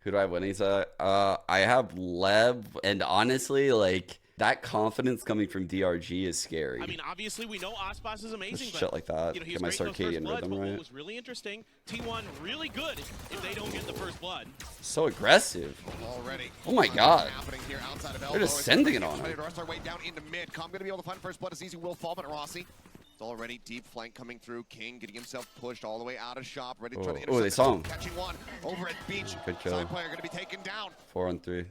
Who do I have winning to? I have Lev, and honestly, like, that confidence coming from DRG is scary. I mean, obviously, we know Ospas is amazing, Just but shit like that. you know, Get my circadian rhythm but right. what was really interesting, T1 really good if they don't get the first blood. So aggressive. Already. Oh my god. Here outside of They're just sending it on him. To our way down into mid. Com gonna be able to find first blood as easy will fall, but Rossi. It's already deep flank coming through. King getting himself pushed all the way out of shop, ready to try to intercept. Oh, they saw him. Catching one over at Beach. Good kill. Side player gonna be taken down. 4 on 3.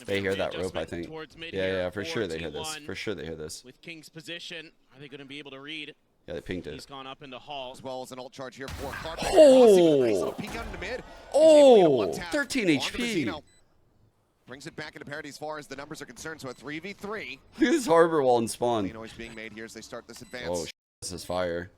They hear that rope, I think. Yeah, for sure they hear this. For sure they hear this. With King's position, are they going to be able to read? Yeah, they pinged it. He's gone up into Hall. As well as an ult charge here for Clark. Oh! Peek out into mid. Oh! 13 HP. Brings it back into parity as far as the numbers are concerned. So a 3v3. Look at this harbor wall and spawn. Noise being made here as they start this advance. Oh, this is fire.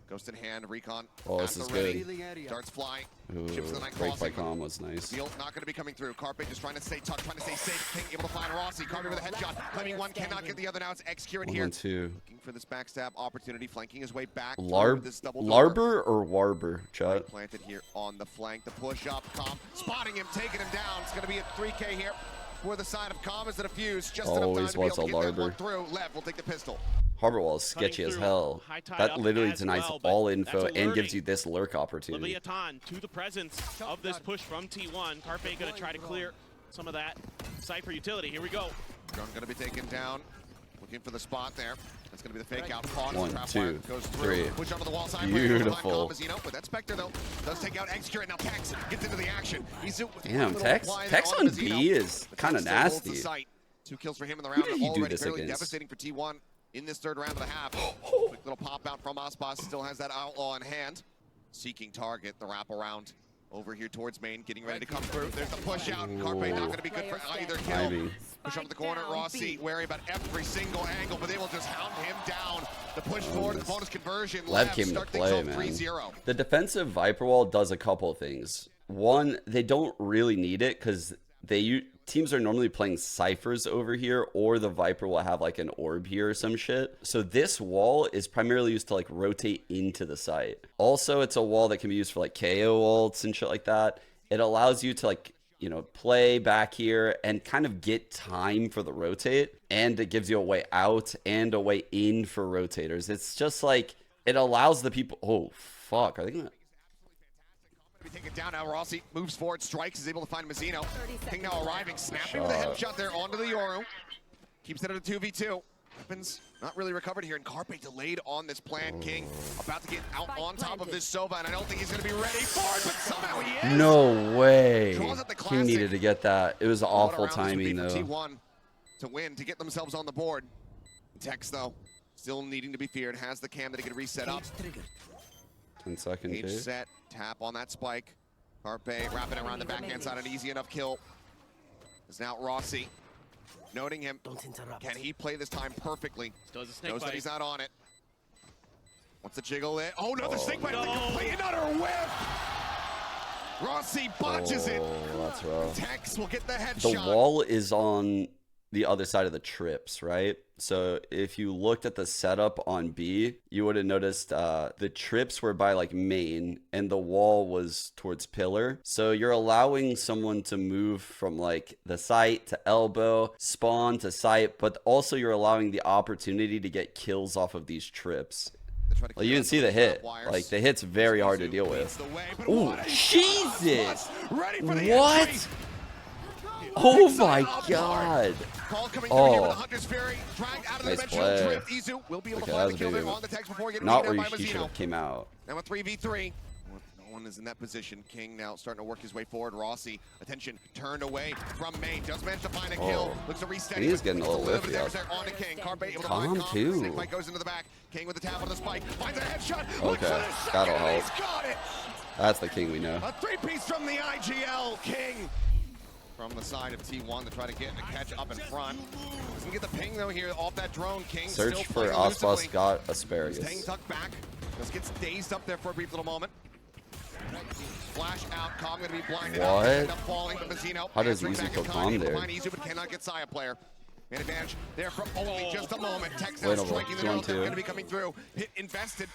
Ghost in hand, recon. Oh, this is good. Darts fly. Ooh, Chips to the night break by crossing. com was nice. Deal not going to be coming through. Carpe just trying to stay tucked, trying to stay safe. King able to find Rossi. Carpe with a headshot. Claiming one, cannot get the other. Now it's X-Current here. 1 on 2. Looking for this backstab opportunity, flanking his way back. Larber or Warber, chat? Planted here on the flank. The push up. Com spotting him, taking him down. It's going to be a 3K here for the side of Com as it a fuse. Just enough time to be able to get that one through. Lev will take the pistol. Harbor wall is sketchy as hell. That literally denies all info and gives you this lurk opportunity. Leviatán to the presence of this push from T1. Carpe going to try to clear some of that Cypher utility. Here we go. Drone going to be taken down. Looking for the spot there. That's going to be the fake out. Caught. 1, 2, goes 3. Push onto the wall side. Beautiful. But that Spectre though does take out X-Current. Now Tex gets into the action. Damn, Tex on B is kind of nasty. 2 kills for him in the round. Who did he do Already this fairly against? devastating for T1 in this third round of the half. Quick little pop out from Ospas. Still has that outlaw in hand. Seeking target. The wrap around over here towards main. Getting ready to come through. There's the push out. Carpe not going to be good for either kill. Push up the corner. Rossi wary about every single angle, but they will just hound him down. The push forward, the bonus conversion. Lev came into play, man. 3-0. The defensive Viper wall does a couple of things. One, they don't really need it because teams are normally playing ciphers over here, or the Viper will have like an orb here or some shit. So this wall is primarily used to like rotate into the site. Also, it's a wall that can be used for like KO ults and shit like that. It allows you to like, you know, play back here and kind of get time for the rotate, and it gives you a way out and a way in for rotators. It's just like, it allows the people, oh fuck, are they gonna Take it down now. Rossi moves forward, strikes, is able to find Mazzino. King now arriving, snapping with a headshot there onto the Yoru. Keeps it at a 2v2. Weapons not really recovered here, and Carpe delayed on this plan. King about to get out on top of this Sova, and I don't think he's going to be ready for it, but somehow he is. No way. King needed to get that. It was awful timing, though. T1 to win, to get themselves on the board. Tex, though, still needing to be feared. Has the cam that he can reset up. 10 seconds. Cage set, tap on that spike. Carpe wrapping around the backhand side, an easy enough kill. Is now Rossi. Noting him. Can he play this time perfectly? Does a snake Knows bite. that he's not on it. Wants to jiggle it. Oh no, the snake bite. No. The complete another whip. Rossi botches it. That's rough. Tex will get the The headshot. wall is on the other side of the trips, right? So if you looked at the setup on B, you would have noticed the trips were by like main and the wall was towards pillar. So you're allowing someone to move from like the site to elbow, spawn to site, but also you're allowing the opportunity to get kills off of these trips. Like you can see the hit. Like the hit's very hard to deal with. Oh, Jesus! What? Oh my god. Oh, nice play. Not where she should have came out. Now a 3v3. No one is in that position. King now starting to work his way forward. Rossi, attention, turned away from main. Does manage to find a kill. Looks to reset. He's getting a little lifty up. On to King. Carpe able to Calm find too. Snake bite goes into the back. King with the tap on the spike. Finds a headshot. Okay, that'll help. He's got it. That's the King we know. A three-piece from the IGL. King from the side of T1 to try to get a catch up in front. Doesn't get the ping though here off that drone. King Search still for Ospas got asparagus. Staying tucked back. Just gets dazed up there for a brief little moment. Flash out. Com gonna be blinded. What? End up falling to Mazzino. How does Izu kill Com there? Izu, but cannot get Saya player. An advantage there for only just a moment. Tex now Winnable. striking the neural depth. 2-on-2. Going to be coming through. Hit invested.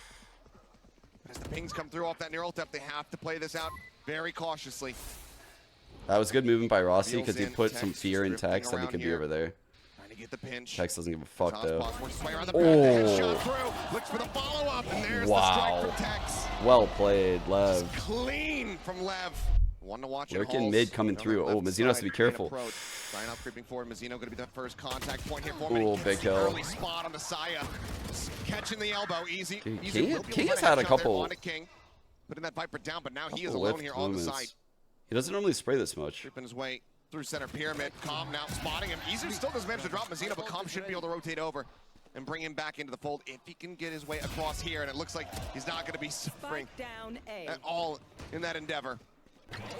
But as the pings come through off that neural depth, they have to play this out very cautiously. That was good movement by Rossi Wheels because he in, put Tex some fear in drifting Tex that he around could be here. over there. Trying to get the pinch. Tex doesn't give a fuck though. Oh. Looks for the follow-up, and there's the strike from Tex. Well played, Lev. Just clean from Lev. One to watch. Lurking mid coming through. Oh, Mazzino has to be careful. Sign up creeping forward. Mazzino going to be the first contact point here for him. Ooh, big kill. Early spot on the Saya. Catching the elbow, easy. Dude, King has had a couple. Putting that Viper down, but now he is alone here on the side. He doesn't normally spray this much. Creeping his way through center pyramid. Calm now spotting him. Izu still does manage to drop Mazzino, but Calm should be able to rotate over and bring him back into the fold if he can get his way across here. And it looks like he's not going to be suffering at all in that endeavor.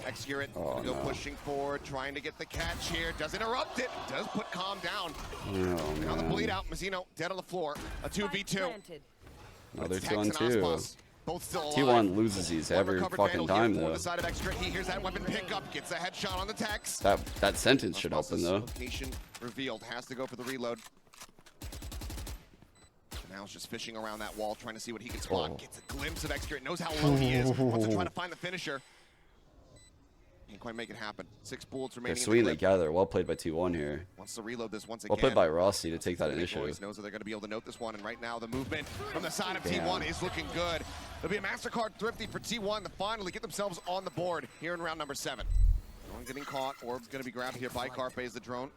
Accurate, go pushing forward, trying to get the catch here. Does interrupt it. Does put Calm down. And on the bleed out, Mazzino dead on the floor. A 2v2. Another 2-on-2. Both still alive. T1 loses these every fucking time though. The side of Extra. He hears that weapon pick up, gets a headshot on the Tex. That sentence should help him though. Location revealed. Has to go for the reload. Now he's just fishing around that wall, trying to see what he can spot. Gets a glimpse of Extra. Knows how low he is. Wants to try to find the finisher. Can't quite make it happen. 6 bullets remaining. They're swinging together. Well played by T1 here. Wants to reload this once again. Well played by Rossi to take that initiative. Knows that they're going to be able to note this one, and right now the movement from the side of T1 is looking good. There'll be a MasterCard Thrifty for T1 to finally get themselves on the board here in round number 7. No one getting caught. Orb's going to be grabbed here by Carpe as the drone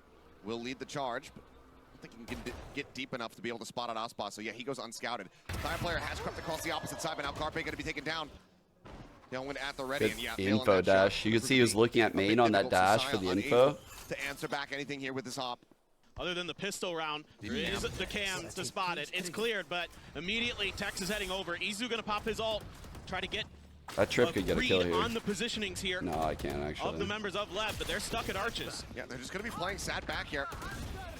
will lead the charge. But I don't think he can get deep enough to be able to spot out Aspas. So yeah, he goes unscouted. Side player has crept across the opposite side, but now Carpe going to be taken down. Going at the ready. Good info dash. You can see he was looking at main on that dash for the info. To answer back anything here with this hop. Other than the pistol round, there is the cam to spot it. It's cleared, but immediately Tex is heading over. Izu gonna pop his ult, try to get that trip could get a kill here. On the positionings here. No, I can't actually. Of the members of Lev, but they're stuck at arches. Yeah, they're just gonna be playing sad back here.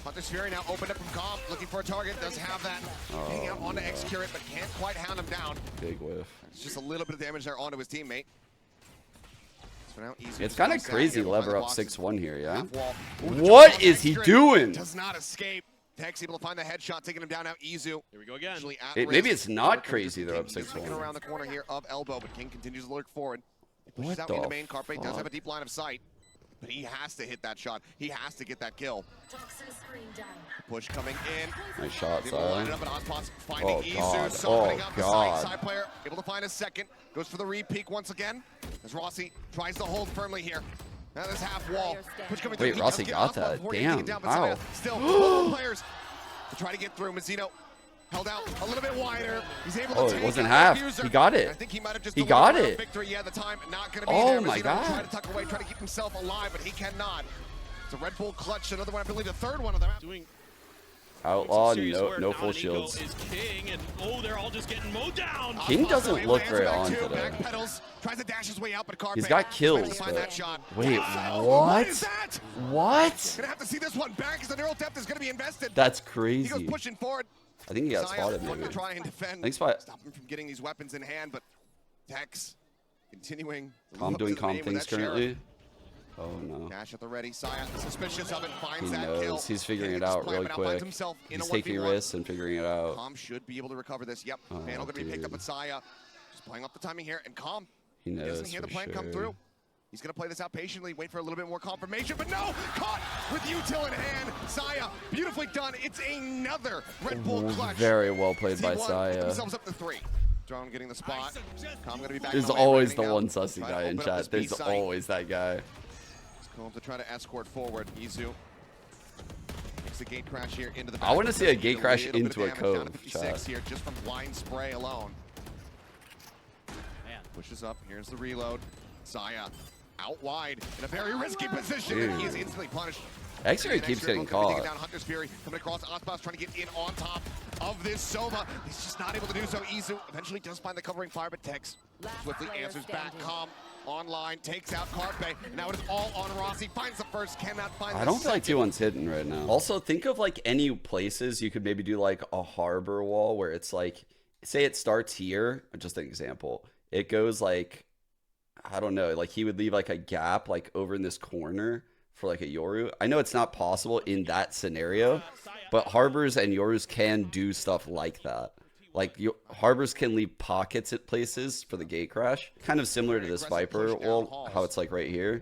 Hunter's Fury now opened up from Calm, looking for a target. Does have that. Getting out onto X-Curate, but can't quite hound him down. Big whiff. It's just a little bit of damage there onto his teammate. So now it's kind of crazy Lever up 6-1 here, yeah? What is he doing? Does not escape. Tex able to find the headshot, taking him down now. Izu. Here we go again. Maybe it's not crazy they're up 6-1. Around the corner here of elbow, but King continues to lurk forward. He pushes out into main. Carpe does have a deep line of sight, but he has to hit that shot. He has to get that kill. Push coming in. Nice shot, Finding Izu, softening up the side. Side player able to find a second. Goes for the re-peek once again. As Rossi tries to hold firmly here. Now this half wall. Push coming through. Wait, Rossi got that. Damn. Wow. Still, both players to try to get through. Mazzino held out a little bit wider. He's able to take it wasn't half. He got it. I think he might have just got it. Victory. Yeah, the time not going to be there. Oh my God. Try to tuck away, try to keep himself alive, but he cannot. It's a Red Bull clutch. Another one, I believe, the third one of them. Doing Outlaw, no full shields. Is King, and they're all just getting mowed down. King doesn't look very on today. Tries to dash his way out, but Carpe he's got kills, but wait, what? What is that? What? Gonna have to see this one back because the neural depth is gonna be invested. That's crazy. He goes pushing forward. I think he got spotted maybe. To try and defend. Stop him from getting these weapons in hand, but Tex continuing. I'm doing calm things currently. Oh no. Dash at the ready. Saya suspicious of it, finds that knows. kill. He's figuring it out really quick. He's taking risks and figuring it out. Calm should be able to recover this. Yep. Panel gonna be picked up with Saya. Just playing up the timing here, and Calm. He knows. Doesn't hear the plan come through. He's gonna play this out patiently, wait for a little bit more confirmation, but no! Caught with util in hand. Saya, beautifully done. It's another Red Bull clutch. Very well played by Saya. Themselves up to 3. Drone getting the spot. Calm gonna be back. There's always the one sussy guy in chat. There's always that guy. Calm to try to escort forward. Izu makes a gate crash here into the. I want to see a gate crash into a cove. Here just from blind spray alone. Man, pushes up. Here's the reload. Saya out wide in a very risky position, and he is instantly punished. X-Ray keeps getting caught. Down Hunter's Fury coming across Aspas, trying to get in on top of this Sova. He's just not able to do so. Izu eventually does find the covering fire, but Tex swiftly answers back. Calm online, takes out Carpe. Now it is all on Rossi. Finds the first, cannot find the I don't feel like T1's hitting right now. Also, think of like any places you could maybe do like a harbor wall where it's like, say it starts here, just an example. It goes like, I don't know, like he would leave like a gap like over in this corner for like a Yoru. I know it's not possible in that scenario, but harbors and Yorus can do stuff like that. Like harbors can leave pockets at places for the gate crash, kind of similar to this Viper wall, how it's like right here.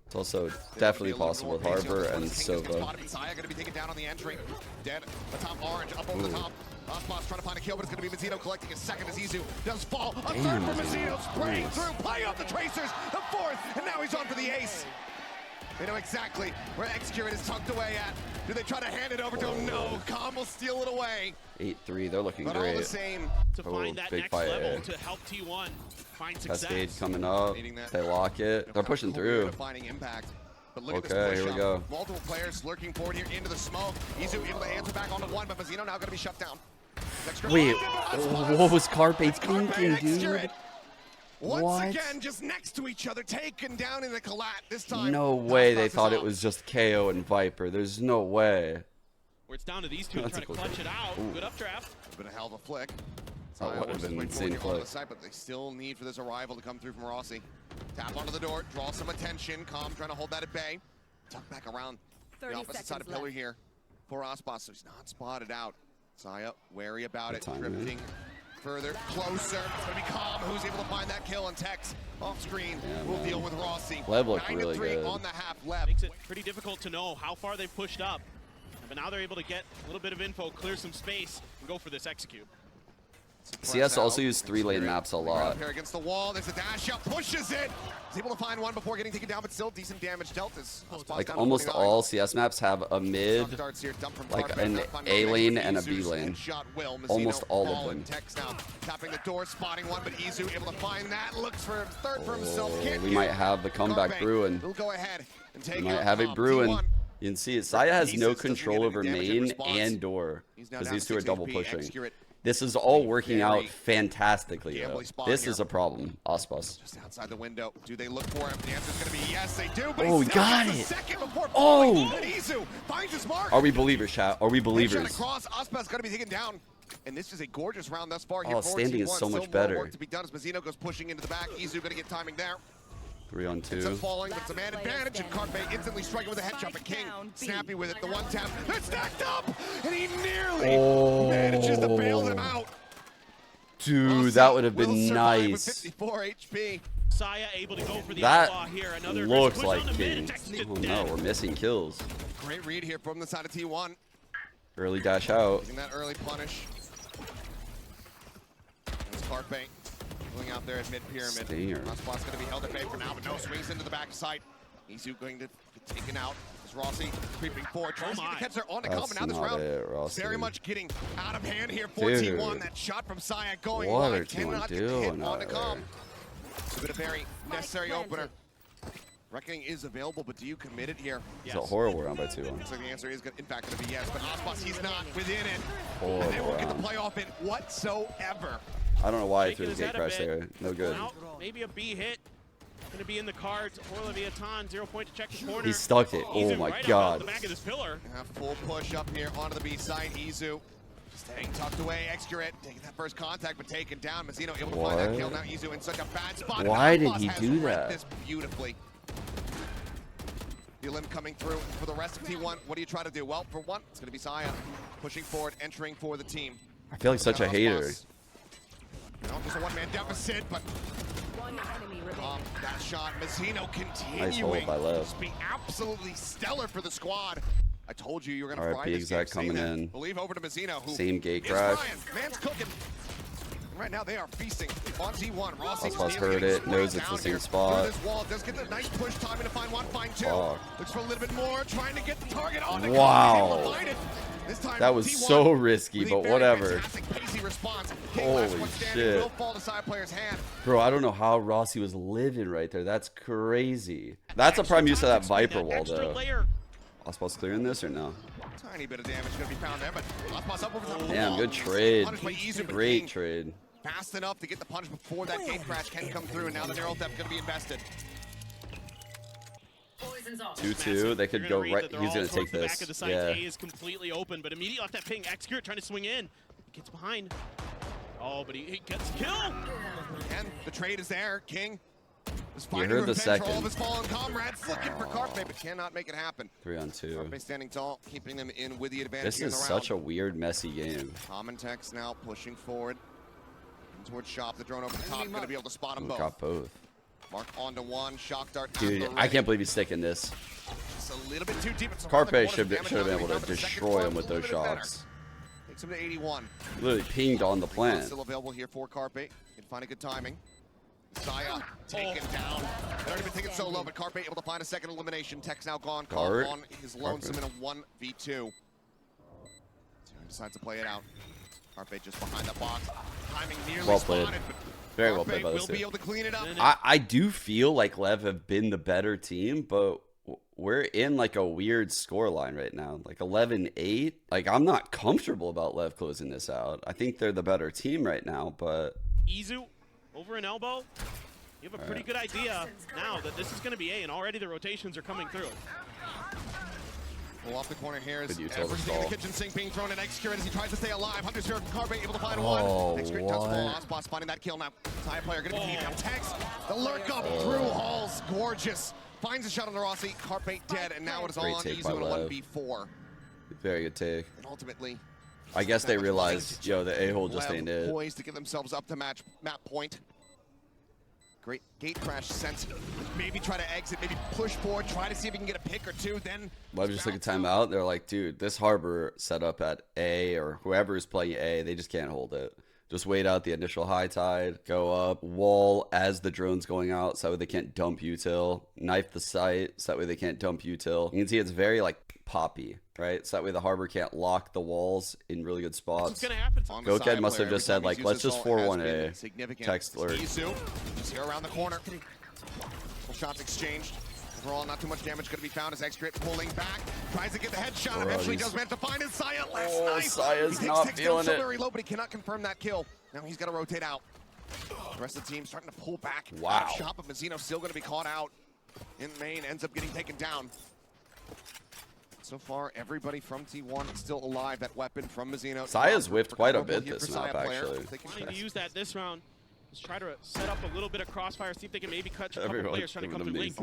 It's also definitely possible with Harbor and Sova. Saya gonna be taken down on the entry. Dead. The top orange up over the top. Ospas trying to find a kill, but it's gonna be Mazzino collecting his second as Izu does fall. A third for Mazzino, spraying through, playing off the tracers. The fourth, and now he's on for the ace. They know exactly where Execurate is tucked away at. Do they try to hand it over to him? No. Calm will steal it away. 8-3. They're looking But great. all the same, to find that big next fight. level to help T1 find success. Cascade coming up. They lock it. They're pushing through. Finding impact. But look Okay, at this push here we up. go. Multiple players lurking forward here into the smoke. Izu able to answer back onto one, but Mazzino now going to be shut down. Wait, what was Carpe thinking, dude? Once again, just next to each other, taken down in the collat. This time, No way they thought it was just KO and Viper. There's no way. Where it's down to these two That's trying a to cool clutch it out. Ooh. Good updraft. It's been a hell of a flick. That would have been an insane onto flick. the side, but they still need for this arrival to come through from Rossi. Tap onto the door, draw some attention. Calm trying to hold that at bay. Tuck back around the opposite side of pillar here for Ospas, so he's not spotted out. Saya wary about it, drifting further, closer. It's going to be Calm who's able to find that kill, and Tex off screen will deal with Rossi. Lev looked really 9-3 good. on the half left. Makes it pretty difficult to know how far they've pushed up. But now they're able to get a little bit of info, clear some space, and go for this execute. CS also used 3-lane maps a lot. Up here against the wall, there's a dash up, pushes it. He's able to find one before getting taken down, but still decent damage dealt. Like almost all CS maps have a mid, like an A lane and a B lane. Almost all of them. Tex now tapping the door, spotting one, but Izu able to find that. Looks for a third for himself. We might have the comeback brewing. He'll go ahead and take We might have it brewing. T1. You can see it. Saya has no Jesus doesn't control get over any damage in main response. and door He's now because down these to two are 6 double HP. pushing. Execute. This is all working out Very fantastically, though. gambly spot This here. is a problem, Ospas. Just outside the window. Do they look for him? The answer's going to be yes, they do. But Oh, he we still got gets a it. second before Oh. falling. And Izu finds his mark. Are we believers, chat? Are we Headshot believers? across. Ospas going to be taken down. And this is a gorgeous round thus far. Here Oh, for standing is T1. so much Still better. More work to be done as Mazzino goes pushing into the back. Izu going to get timing there. 3-on-2. Ends up falling, but it's a man advantage, and Carpe instantly striking with a headshot, but King snappy with it. The one tap, they're stacked up, and he nearly manages to bail them out. Dude, that would have been nice. 54 HP. Saya able to go for the That outlaw here. Another looks push like on the mid, King. and Tex is Oh dead. no, we're missing kills. Great read here from the side of T1. Early dash out. Using that early punish. It's Carpe going out there at mid-pyramid. Stinger. Spot's going to be held at bay for now, but no, swings into the backside. Izu going to get taken out. As Rossi creeping forward, tries to get the catch there on the That's common. Now this not round it, Rossi. very much getting out of hand here for Dude. T1. That shot from Saya going What wide. are T1 Cannot get doing hit on out the there? com. It's been a very necessary opener. Reckoning is available, but do you commit it here? It's a horrible round by 2-1. Looks like the answer is, in fact, going to be yes. But Ospas, he's not within it. Horrible And they won't get the round. playoff in whatsoever. I don't know why he Shaking threw his his gate head a crash bit. there. No good. Well, maybe a B hit. Going to be in the cards for Leviatán. 0 point to check the corner. He stuck it. Oh Izu my right god. Out the back of this pillar. Full push up here onto the B side. Izu staying tucked away. Excurate taking that first contact, but taken down. Mazzino able to find that kill. Now Izu in such a bad spot. Why And did Ospas he has do read that? This beautifully. The limb coming through for the rest of T1. What do you try to do? Well, for one, it's going to be Saya pushing forward, entering for the team. I feel like such a hater. No, just a one-man deficit, but that shot. Mazzino continuing by Lev. to be absolutely stellar for the squad. I told you were going to RIP fry this exact game. coming Say that. in. Believe over to Mazzino, who Same gate is crash. Ryan. Man's cooking. And right now they are feasting on T1. Rossi Ospas stealing heard it, knows it's down the same here spot. through this wall. Does get the nice push, timing to find one, find two. Fuck. Looks for a little bit more, trying to get the target on the Wow. able to find it. This time, That was T1 so risky, with a but very whatever. fantastic pacey response. King Holy last one standing, shit. will fall to side player's hand. Bro, I don't know how Rossi was living right there. That's crazy. That's a prime use of that Viper wall, Extra though. layer. Ospas clearing this or no? Tiny bit of damage going to be found there, but Ospas up over the top of the Damn, wall. good trade. Punished by Izu, but Great King trade. fast enough to get the punish before that gate crash can come through, and now the neural theft going to be invested. 2-2. They could go right. He's gonna take The back of the this. site Yeah. A is completely open, but immediately off that ping, Execute trying to swing in. Gets behind. Oh, but he gets killed. And the trade is there. King is You finding heard the revenge for all second. of his fallen comrades, looking for Carpe, but cannot make it happen. 3-on-2. Carpe standing tall, keeping them in with the advantage This here in is the such a round. weird, messy game. Common Tex now pushing forward towards Shop. The drone over the top, going to be able to spot them We both. got both. Mark onto one, shock dart. Dude, I can't believe he's sticking this. Just a little bit too deep. Carpe should have been able to destroy him with those shots. Takes him to 81. Literally pinged on the plant. Still available here for Carpe. Can find a good timing. Saya taken down. They don't even take it so low, but Carpe able to find a second elimination. Tech's now gone. Caught on his lonesome in a 1v2. Decides to play it out. Carpe just behind the box. Timing nearly Well played. spotted, but Very well played by will those be two. able to clean it up. I do feel like Lev have been the better team, but we're in like a weird score line right now. Like 11-8. Like I'm not comfortable about Lev closing this out. I think they're the better team right now, but Izu over an elbow. You have a pretty good idea now that this is going to be A, and already the rotations are coming through. Pull off the corner here is Good util everything in the kitchen sink being thrown in Execute as he tries to stay alive. Hunter's here from Carpe able to find one. Execute touch the ball. Osboss finding that kill now. Tie player gonna be now. Tex, the lurk up through Halls. Gorgeous. Finds a shot on the Rossi. Carpe dead, and now it is all on Izu in a 1v4. very good take. And ultimately, I guess they realized, yo, the a-hole just ain't it. poised to get themselves up to map point. Great gate crash sense. Maybe try to exit, maybe push forward, try to see if he can get a pick or two, then Lev just took a timeout. They're like, dude, this harbor set up at A or whoever is playing A, they just can't hold it. Just wait out the initial high tide, go up, wall as the drone's going out so that way they can't dump util, knife the site so that way they can't dump util. You can see it's very like poppy, right? So that way the harbor can't lock the walls in really good spots. What's going to happen? Goked must have just said like, let's just 4-1 A. Text alert. Izu, just here around the corner. Couple shots exchanged. Overall, not too much damage going to be found as Execute pulling back. Tries to get the headshot. Eventually does manage to find his Saya. Last nice. Saya's not feeling it. Very low, but he cannot confirm that kill. Now he's got to rotate out. The rest of the team starting to pull back. Wow. Shot, but Mazzino still going to be caught out in main. Ends up getting taken down. So far, everybody from T1 is still alive. That weapon from Mazzino. Saya's whipped quite a bit this map, actually. Trying to use that this round. Just try to set up a little bit of crossfire, see if they can maybe catch a couple players trying to come through lane.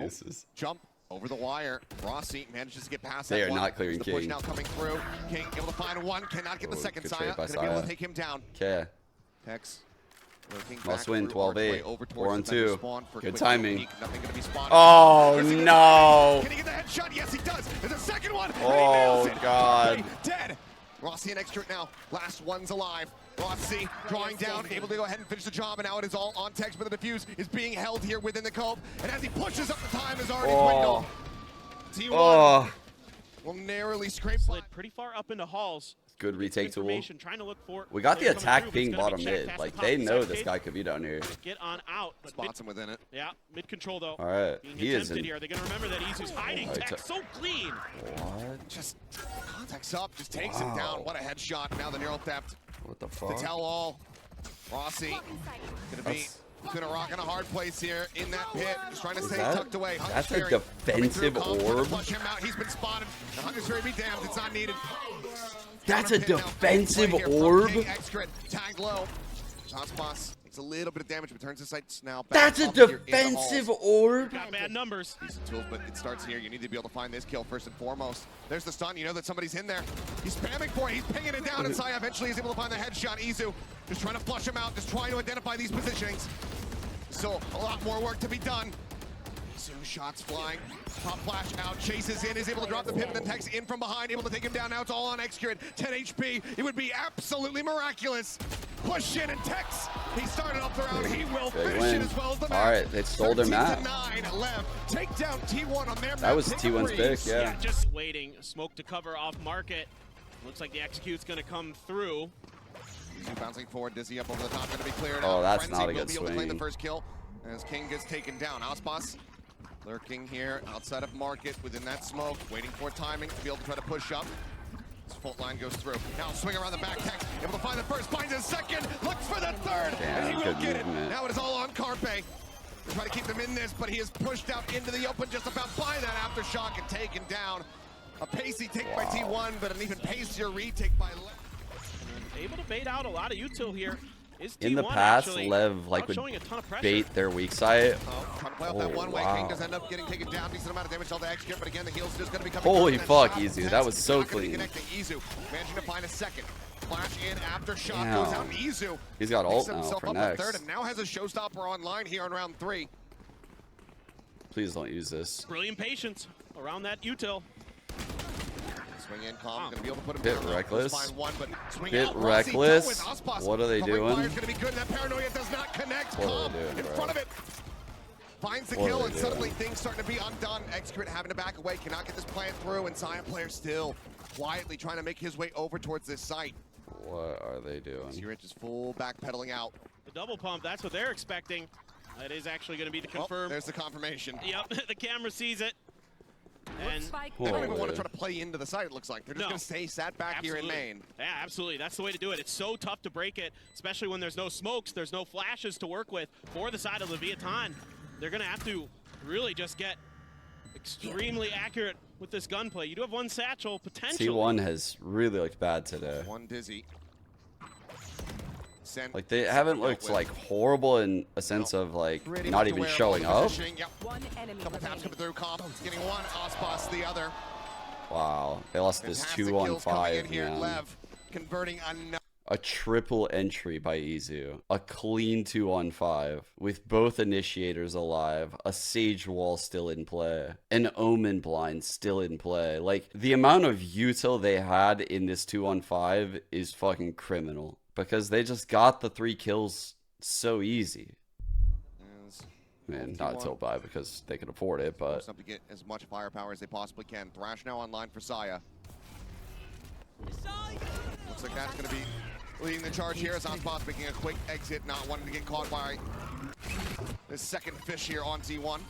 Jump over the wire. Rossi manages to get past They that are one. not clearing The push King. now coming through. King able to find one, cannot get the second. good Saya trade by gonna be able Saya. to take him down. Okay. Tex looking Must back win, through 12-8. Archway over 4-2. towards the vendor spawn for a Good quick timing. peek. Nothing gonna be spotted. Oh, Does he get no. Can he get the headshot? Yes, he does. There's a second one. and he Oh, nails it. God. Carpe dead. Rossi and Execute now. Last one's alive. Rossi drawing down, able to go ahead and finish the job, and now it is all on Tex, but the defuse is being held here within the cope, and as he pushes up, the time is already dwindled. T1 will narrowly scrape by. Slid pretty far up into Halls. Good retake tool. Trying to look for We got the players coming attack through, but being it's gonna bottom be checked. mid. Has Like, to they pop know the this side guy could be down here. Get on out. But Spots him within it. yeah, mid control though. All right. Being He is attempted in. here. They're gonna remember that Izu's hiding. Oh, Tech so clean. What? Just contacts up, just takes him down. What a headshot. Now the neural theft What the to fuck? tell all. Rossi gonna be gonna rock in a hard place here in that pit. Just trying to stay that- tucked away. that's a Hunter's Fury coming through, defensive Combs gonna orb? Flush him out. He's been spotted. The Hunter's Fury be damned. It's not needed. That's a Counter pit now. defensive Play here from orb? King. Execute tagged low. Osboss takes a little bit of damage, but turns his sights now back That's a up here in the defensive halls. orb? Got bad numbers. Decent tools, but it starts here. You need to be able to find this kill first and foremost. There's the stun. You know that somebody's in there. He's spamming for it. He's pinging it down, and Saya eventually is able to find the headshot. Izu just trying to flush him out, just trying to identify these positionings. Still a lot more work to be done. Izu shots flying. Pop flash out, chases in, is able to drop the pivot, then Tex in from behind, able to take him down. Now it's all on Execute. 10 HP. It would be absolutely miraculous. Push in, and Tex, he started off the round. He will They finish win. it as well as the match. All right, they stole their map. 13-9 left. Take down T1 on their map. That was T1's pick, Victories. yeah. Just waiting. Smoke to cover off market. Looks like the Execute's gonna come through. Izu bouncing forward, Dizzy up over the top, gonna be cleared Oh, out. that's Frenzy not a will good be able to claim the swing. first kill as King gets taken down. Osboss lurking here outside of market within that smoke, waiting for timing to be able to try to push up. His fault line goes through. Now swing around the back, Tex able to find the first, finds his second, looks for the third, and he will good get it. movement. Now it is all on Carpe. Try to keep them in this, but he is pushed out into the open just about by that aftershock and taken down. A pacey take by T1, but an even pacier retake by Lev. Able to bait out a lot of util here. Is In the T1 past, actually Lev like not would showing a ton of pressure. bait their weak side. Trying to play off that Oh, one way. wow. King does end up getting taken down. Decent amount of damage all the Execute, but again, the heal's just going to be coming. Holy through. fuck, And then Izu, shot that from was Tex, so not gonna be clean. connecting. Izu managing to find a second. Flash in after shot Damn. goes out. And Izu He's got makes ult now himself for up next. a third and now has a showstopper online here in round 3. Please don't use this. Brilliant patience around that util. Swing in, Calm, gonna be able to put him Bit down. reckless. Find one, but swing Bit out. Rossi reckless. with Aspas. What are they Covering doing? fire's gonna be good. That paranoia does not connect. What are Calm they doing, in bro? front of it. Finds the What are kill, they and suddenly doing? things starting to be undone. Excurrent having to back away, cannot get this plant through, and Sion player still quietly trying to make his way over towards this site. What are they doing? Excurrent just full backpedaling out. The double pump, that's what they're expecting. That is actually going to be the Oh, confirm. there's the confirmation. Yep, the camera sees it. And They don't even want to Holy. try to play into the site, it looks like. They're just No. going to stay sat back here in Maine. Yeah, absolutely. That's the way to do it. It's so tough to break it, especially when there's no smokes, there's no flashes to work with for the side of Leviatán. They're going to have to really just get extremely accurate with this gunplay. You do have one satchel, potentially. T1 has really looked bad today. One dizzy. Like they haven't looked like horrible in a sense of like not even showing up. Yep. One enemy Couple taps remaining. coming through. Comp getting one. Aspas the other. Wow, they lost this Fantastic 2 on kills coming in 5, here. man. Lev converting another. A triple entry by Izu. A clean 2 on 5 with both initiators alive. A Sage Wall still in play. An Omen Blind still in play. Like the amount of util they had in this 2 on 5 is fucking criminal because they just got the 3 kills so easy. Man, not till by because they can afford it, but Up to get as much firepower as they possibly can. Thrash now online for Saya. Looks like that's going to be leading the charge here as Aspas making a quick exit, not wanting to get caught by this second fish here on T1.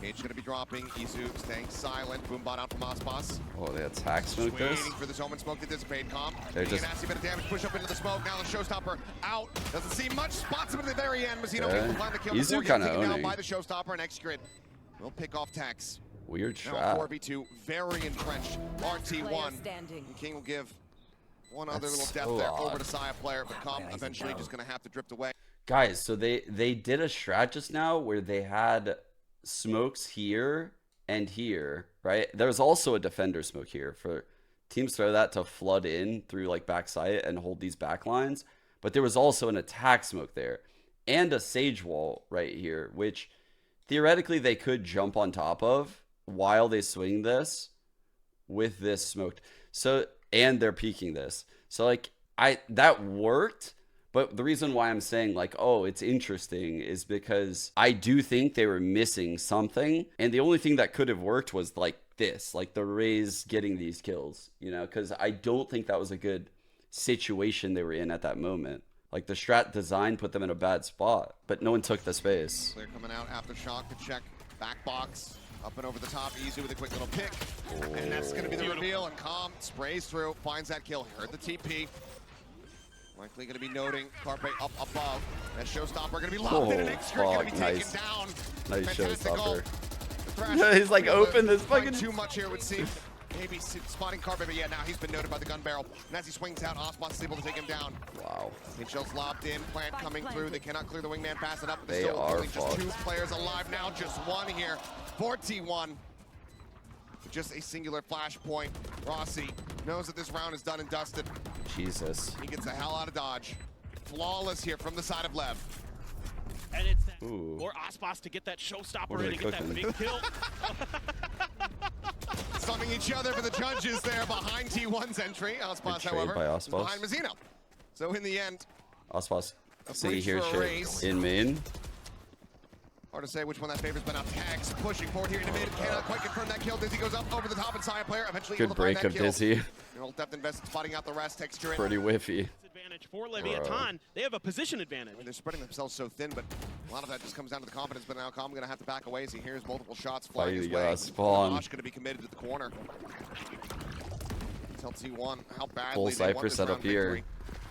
Cage going to be dropping. Izu staying silent. Boombot out from Aspas. oh, they attack smoke this. Waiting for this Omen smoke to dissipate. Calm. They're Getting just- a nasty bit of damage. Push up into the smoke. Now the Showstopper out. Doesn't see much. Spots him at the very end. Mazino Okay. able to find the kill Izu before getting kinda taken down owning. by the Showstopper, and Excurrent will pick off Tex. Weird Now trap. 4v2. Very entrenched. RT1. Player standing. And King will give one other That's little death so there odd. over to Saya player, but Calm eventually just going to have to drift away. Guys, so they did a strat just now where they had smokes here and here, right? There's also a defender smoke here for teams throw that to flood in through like backside and hold these back lines. But there was also an attack smoke there and a Sage Wall right here, which theoretically they could jump on top of while they swing this with this smoked. So, and they're peeking this. So like that worked. But the reason why I'm saying like, oh, it's interesting is because I do think they were missing something. And the only thing that could have worked was like this, like the Rays getting these kills, you know, because I don't think that was a good situation they were in at that moment. Like the strat design put them in a bad spot, but no one took the space. They're coming out after shock to check back box. Up and over the top, Izu with a quick little pick. And that's going to be the reveal, and Calm sprays through, finds that kill. Heard the TP. Likely going to be noting Carpe up above. That Showstopper going to be locked in, and Excurrent going to be taken nice. down. Nice Fantastic goal. Showstopper. The Thrash He's like, able to open this find fucking- too much here, it would seem. Maybe spotting Carpe, but yeah, now he's been noted by the gun barrel. And as he swings out, Aspas is able to take him down. Wow. Shells lobbed in, plant coming through. They cannot clear the wingman fast enough. They Still are only just fucked. 2 players alive now, just 1 here for T1. Just a singular flashpoint. Rossi knows that this round is done and dusted. Jesus. He gets the hell out of dodge. Flawless here from the side of Lev. And it's that Ooh. or Aspas to get that showstopper What are in they and get that cooking? big kill. Sunning each other for the judges there behind T1's entry. Aspas, trade however, by is Aspas. behind Mazzino. So in the end, Aspas, A see breach here for a shit race. in main. hard to say which one that favors, but now Tex pushing forward here into mid. Cannot quite confirm that kill. Dizzy goes up over the top, and Saya player eventually Good able to find break that of kill. Dizzy. Little depth invested, spotting out the rest. Texture Pretty whiffy. Advantage for Leviatán. They have a position advantage. They're spreading themselves so thin, but a lot of that just comes down to the confidence. But now Calm going to have to back away as he hears multiple shots flying his Fight, way. spawn. Josh going to be committed to the corner. Tell T1 how badly Full they Cypher want this set up round here. victory.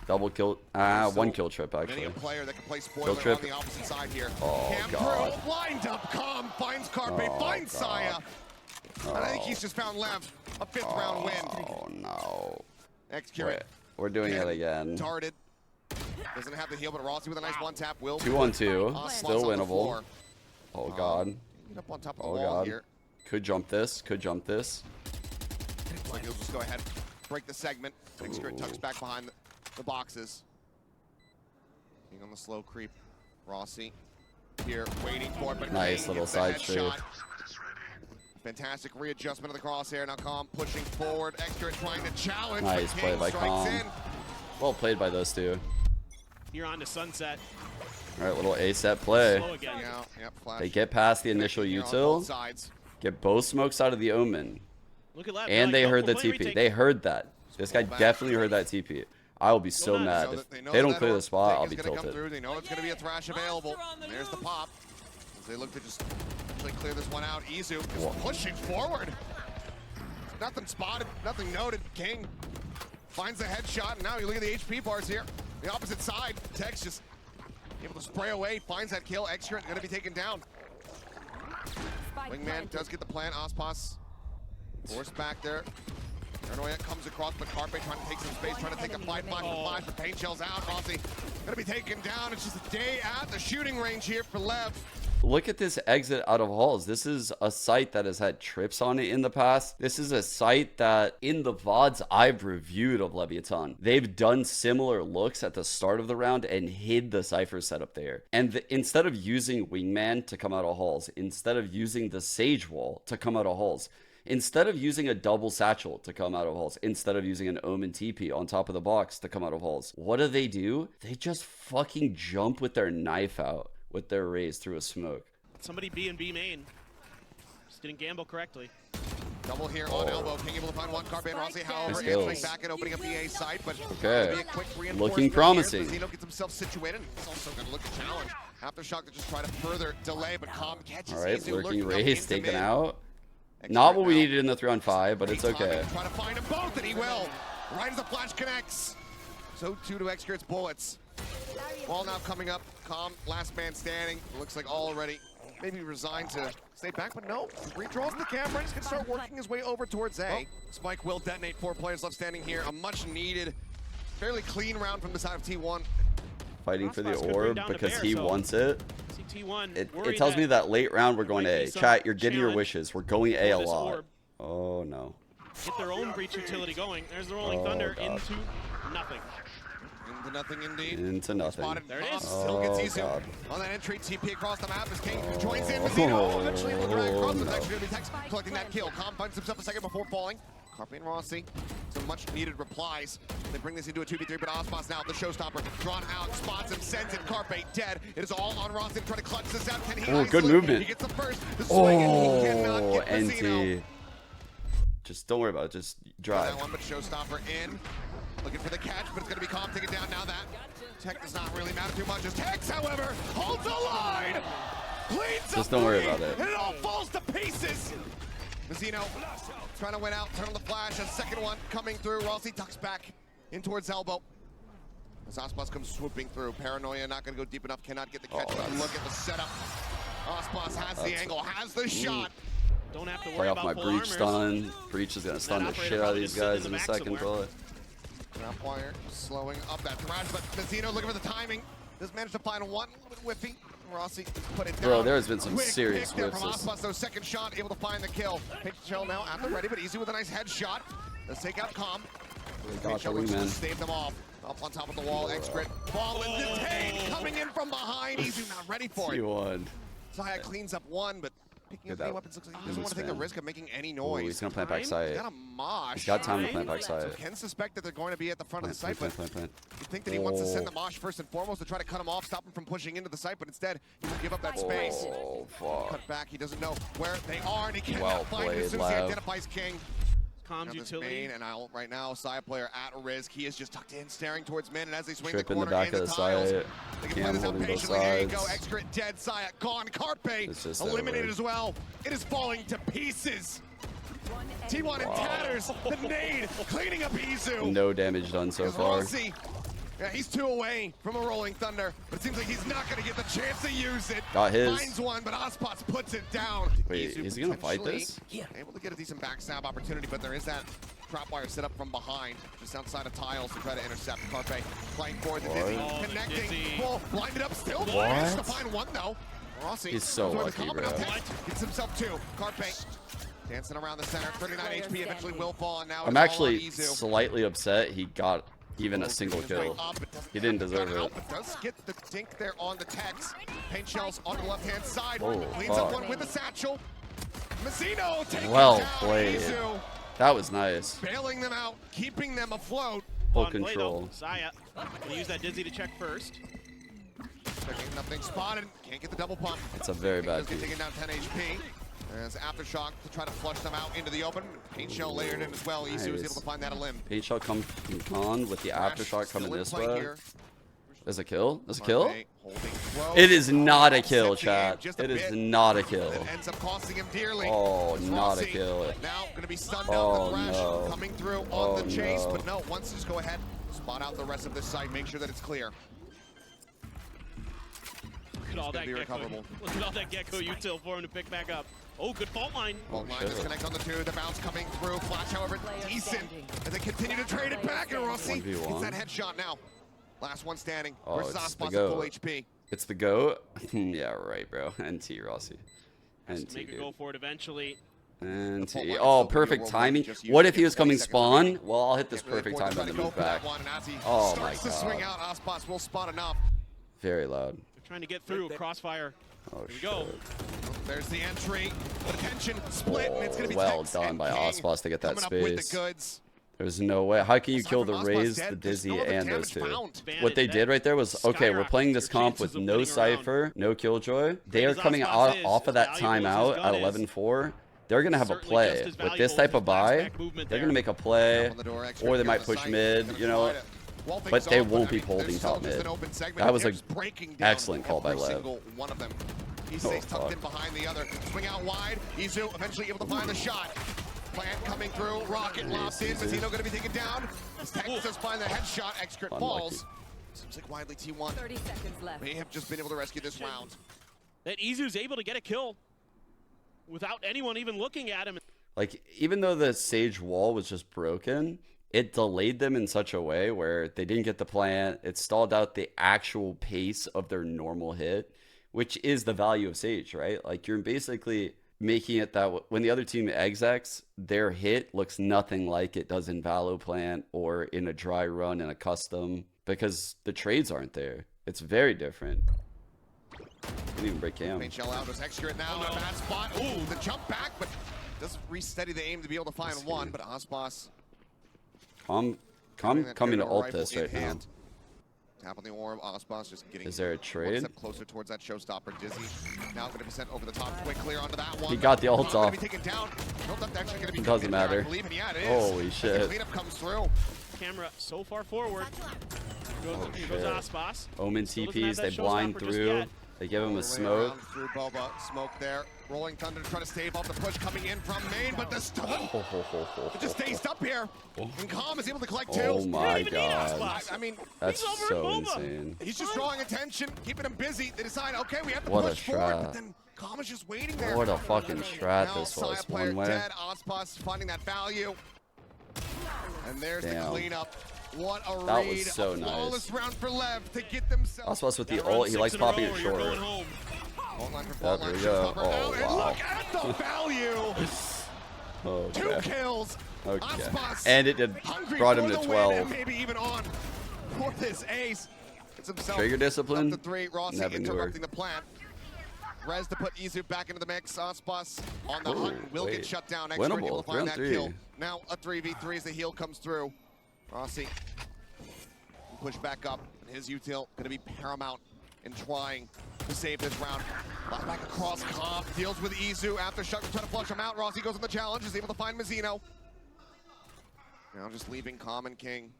Double kill. So, One kill trip Many actually. a player that can play spoiler Kill trip. on the opposite side here. Oh, Cam God. through, lined up, Calm finds Carpe, Oh, finds God. Saya. And I think he's just found Lev, a 5th round win. Oh no. Excurrent. We're doing it again. Darted. Doesn't have the heal, but Rossi with a nice one tap will. 2-on-2. Aspas Still on the winnable. floor. Oh god. Get up on top of the Oh wall god. here. Could jump this. Could jump this. Like he'll just go ahead, break the segment. Excurrent tucks back behind the boxes. Being on the slow creep. Rossi here, waiting for it, but Nice King little gets the side headshot. strafe. Fantastic readjustment of the crosshair. Now Calm pushing forward. Extra trying to challenge. Nice but play King by strikes Calm. in. Well played by those two. You're on to Sunset. All right, little A-set play. Slow again. Yeah, yep, flash. They get past the initial Here on util, both sides. get both smokes out of the Omen, Look at left. and They're they like, heard the nope, we're TP. playing They heard that. This guy Pull back. definitely heard that TP. I will be so nuts. mad if they don't clear the spot. I'll be Come tilted. through. They know it's going to be a thrash available. There's the pop. As they look to just actually clear this one out. Izu is pushing forward. Nothing spotted, nothing noted. King finds the headshot, and now you look at the HP bars here. The opposite side, Tex just able to spray away, finds that kill. Extra going to be taken down. Wingman does get the plant. Ospas forced back there. Paranoia comes across, but Carpe trying to take some space, trying to take a 5-5 for flash, but Pain Shell's out. Rossi going to be taken down. It's just a day at the shooting range here for Lev. Look at this exit out of halls. This is a site that has had trips on it in the past. This is a site that in the VODs I've reviewed of Leviatán, they've done similar looks at the start of the round and hid the Cypher setup there. And instead of using Wingman to come out of halls, instead of using the Sage Wall to come out of halls, instead of using a double satchel to come out of halls, instead of using an Omen TP on top of the box to come out of halls, what do? They just fucking jump with their knife out with their raise through a smoke. Somebody B and B main. Just didn't gamble correctly. Double here on elbow. King able to find one. Carpe and Rossi, however, Nice answering kills. back and opening up the A site, but Okay. be a quick Looking reinforcement promising. Here. Zeno gets himself situated. He's also going to look to challenge. Aftershock to just try to further delay, but Calm catches. All right, Izu lurking lurking up raise into taken mid. out. Extra Not what we now. needed in the 3-on-5, but it's okay. Trying to find them both, and he will. Right as the flash connects. So too to Exkurt's bullets. Ball now coming up. Calm, last man standing. Looks like already maybe resigned to stay back, but no. Redraws the camera. He's going to start working his way over towards A. Spike will detonate. 4 players left standing here. A much needed, fairly clean round from the side of T1. Fighting for the Crossbox could bring orb down the because bear, he so wants it. T1 It tells me that late round we're going might be A. some Chat, you're getting your challenge wishes. We're going A a for this lot. orb. Oh no. Get their own breach utility going. There's the Rolling Oh, Thunder God. into nothing. Into nothing indeed. Into nothing. Spotted. There it is. Still gets Oh, Izu God. on that entry. TP across the map as King joins in. Zeno eventually will drag across. It's actually going to be Tex collecting that kill. Calm finds himself a second before falling. Carpe and Rossi, some much needed replies. They bring this into a 2v3, but Ospas now, the showstopper, drawn out, spots him, sends it. Carpe dead. It is all on Rossi trying to clutch this out. Can he good isolate? movement. He gets the first. The swing, and he cannot Oh, get the Zeno. NT. Just don't worry about it. Just That drive. one, but showstopper in. Looking for the catch, but it's going to be Calm taken down now that. Tech does not really matter too much. As Tex, however, holds the line. Cleans Just up don't worry three, about it. And it all falls to pieces. Mazzino trying to win out, turn on the flash. A second one coming through. Rossi ducks back in towards elbow. As Ospas comes swooping through. Paranoia not going to go deep enough. Cannot get the catch. But look at the setup. Ospas has the angle, has the shot. Don't have to worry Play off about my full breach armors. stun. Breach is gonna stun the operator shit out of probably these just sitting guys in in the a back second somewhere. bullet. Trap wire slowing up that thrash, but Mazzino looking for the timing. Does manage to find one, a little bit whiffy. Rossi put it down. Bro, there has been some Quick serious pick there whiffs from this- Ospas, though, second shot, able to find the kill. Pitch shell now at the ready, but easy with a nice headshot. Let's take out Calm. Got the Looks to wingman. stave them off. Up on top of the wall, Exgrit. Ball is detained, coming in from behind. Izu not ready for it. T1. Zaya cleans up one, but picking up Good any that- weapons looks like he good doesn't want to take the spam. risk of making any Ooh, noise. he's gonna plant back Time? side. Got a mosh. He's got time to plant back So side. Ken suspect that they're going to be at the front of the Plant, site, plant, but plant, you think that he wants to send the Oh. mosh first and foremost to try to cut him off, stop him from pushing into the site, but instead he will give up that space. Oh, fuck. Cut back, he doesn't know where they are, and he cannot Well find it as played, soon as he Lav. identifies King. Comms Now this utility. main, and right now, side player at risk. He is just tucked in, staring towards mid, and as they swing Trip the in the corner back in of the the tiles, site. they can play Cam this out holding both patiently. There you go, sides. Exgrit dead, Saya gone. Carpe It's just eliminated over. as well. It is falling to pieces. T1 in tatters. The nade cleaning up Izu. No damage done so Because far. Rossi, yeah, he's 2 away from a Rolling Thunder, but it seems like he's not going to get the chance to use it. Got his. Finds one, but Ospas puts it down. Wait, Izu is he gonna fight potentially this? Able to get a decent backstab opportunity, but there is that trap wire set up from behind, just outside of tiles to try to intercept. Carpe flying forward, the Dizzy Oh, the connecting. Dizzy. Bull blinded up, still What? managed to find one though. Rossi He's so goes over the lucky, combo, now bro. Tex gets himself 2. Carpe dancing around the center, 39 HP, eventually will fall, and now I'm it's all on actually Izu. slightly upset he got even a single kill. He didn't deserve it. But does get the dink there on the text. Paint shells on the left-hand side. Oh, Leads up one with the satchel. Mazzino taking Well down played. Izu. That was nice. Bailing them out, keeping them afloat. Full On play, though. control. Saya gonna use that Dizzy to check first. Checking nothing spotted. Can't get the double pump. It's a very bad Taking pick. down 10 HP. As Aftershock to try to flush them out into the open. Paint shell layered in as well. Izu was able to find that a limb. Paint shot come on with the aftershock Still coming in this play way. here. There's a kill? There's a kill? Marvay holding close. It is not a kill, Sets the aim chat. just a It is bit. not a kill. It ends up costing him dearly. Oh, As not a Rossi kill. Now going to be stunned Oh, down the Thresh. no. Coming through on Oh, the chase. no. But no, once just go ahead, spot out the rest of this site. Make sure that it's clear. Look at all that be gecko. recoverable. Look at all that gecko util for him to pick back up. Oh, good fault line. Fault line shit. disconnect on the two. The bounce coming through. Flash, however, decent. As they continue to trade it back. And Rossi 1v1. gets that headshot now. Last one standing. Oh, Versus it's the Aspas at goat. full HP. It's the GOAT? Yeah, right, bro. NT, Rossi. Has NT, to make a dude. go for it eventually. NT. fault line Oh, is still perfect worldwide, timing. just used What to if he get was coming 20 seconds spawn? remaining. Well, I'll hit this Can't really perfect afford to time try and to then go move for that back. one, and as he Oh, starts my to swing God. out, Aspas will spot enough. Very loud. They're trying to get through. Crossfire. Oh, Here we shit. go. There's the entry. But attention, split, and it's going to be Well Tex done and by King Aspas to get that coming up with space. the goods. There's no way. How can you Aside kill from the Aspas Raze, dead, the there's Dizzy, no other and those damage two? found. What they did right there was, okay, we're playing this Skyrockets comp your with chances no of winning around. Cypher, no Killjoy. They are as coming Aspas is, off of as that valuable as timeout his at gun is, 11-4. They're going to have a certainly play. just as With this valuable type as of his buy, last back movement they're there. going to make a play, On the door, extra or they on might the push site. mid, Gonna you know. try to wall But things they off, won't I be mean, holding there's still top just mid. an open segment. That was They're a just breaking down excellent call by every Lev. single one of them. He Oh, stays tucked fuck. in behind the other. Swing out wide. Izu eventually able to find the shot. Plant coming through. Rocket locked in. Izu. Mazzino going to be taken down. His Tex does find the headshot. Excrit Unlucky. falls. Seems like widely T1 30 seconds left. may have just been able to rescue this round. That Izu's able to get a kill without anyone even looking at him. Like, even though the Sage wall was just broken, it delayed them in such a way where they didn't get the plant. It stalled out the actual pace of their normal hit, which is the value of Sage, right? Like, you're basically making it that when the other team execs, their hit looks nothing like it does in Valo plant or in a dry run in a custom, because the trades aren't there. It's very different. Didn't even break cam. Paint shell out was Excrit now in a bad spot. Ooh, the jump back, but doesn't re-steady the aim to be able to find That's one. good. But Aspas I'm having that coming to Terror ult rifle this in right now. hand. Tap on the orb. Aspas just getting Is there a one trade? step closer towards that showstopper. Dizzy now going to be sent over the top. Quick clear onto that one. He got the ult Not gonna off. Be taken down. No, that's actually going to be Doesn't coming in there, matter. I believe, and yeah, it is. Holy As shit. The cleanup comes through. Camera so far forward. Here goes shit. Aspas. Omen Still doesn't have TPs, that they blind showstopper just through. yet. They give him All a the way smoke. around Through Boba. Smoke there. Rolling Thunder trying to stave off the push coming in from main, but the stun it just stays up here. And Calm is able to collect two. Oh my even need god. Aspas. I mean, That's He's over so at Boba. insane. he's just drawing attention, keeping him busy. They decide, okay, we have to What a push forward, trap. but then Calm is just waiting there. What a fucking strat Now, this was. Saya player One way. dead. Aspas finding that value. And there's the Damn. cleanup. What a That read. was so a flawless nice. round for Lev to get themselves. Aspas with the Gotta run ult, he 6 likes in a row popping it or you're going short. home. Fault line for Yep, fault line. here we go. Showstopper Oh, out, and wow. look at the value. Oh, 2 okay. kills. Okay. Aspas And it did hungry brought him for to the win, and 12. maybe even on for this ace. It's himself. Trigger discipline? Up to 3. Rossi Never knew her. interrupting the plant. Rez to put Izu back into the mix. Aspas on the Ooh, hunt will get wait. shut down. Extra able Winnable, to find that 3-on-3. kill. Now a 3v3 as the heal comes through. Rossi push back up. His util going to be paramount in trying to save this round. Flash back across Calm, deals with Izu. Aftershock trying to flush him out. Rossi goes on the challenge, is able to find Mazzino. Now just leaving Calm and King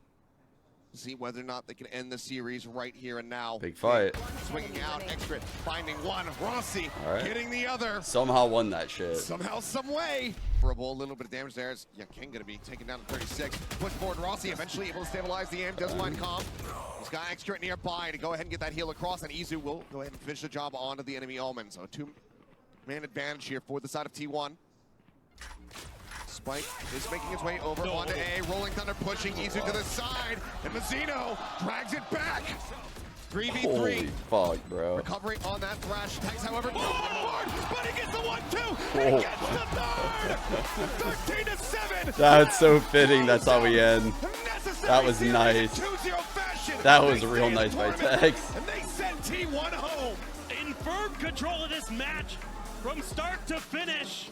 to see whether or not they can end the series right here and now. Big fight. Swinging out, extra, finding one. Rossi All right. getting the other. Somehow won that shit. Somehow, some way. For a little bit of damage there. Yeah, King gonna be taken down to 36. Push forward, Rossi eventually able to stabilize the aim. Does find Calm. He's got extra nearby to go ahead and get that heal across, and Izu will go ahead and finish the job onto the enemy Omen. So 2-man advantage here for the side of T1. Spike is making its way over onto A. Rolling Thunder pushing Izu to the side, and Mazzino drags it back. 3v3. Holy fuck, bro. Recovering on that thrash. Tex, however, goes forward, but he gets the 1-2. Oh. He gets the third. 13-7. That's so fitting. That's how we end. Necessary That was nice. That was real nice by Tex. And they send T1 home. In firm control of this match from start to finish.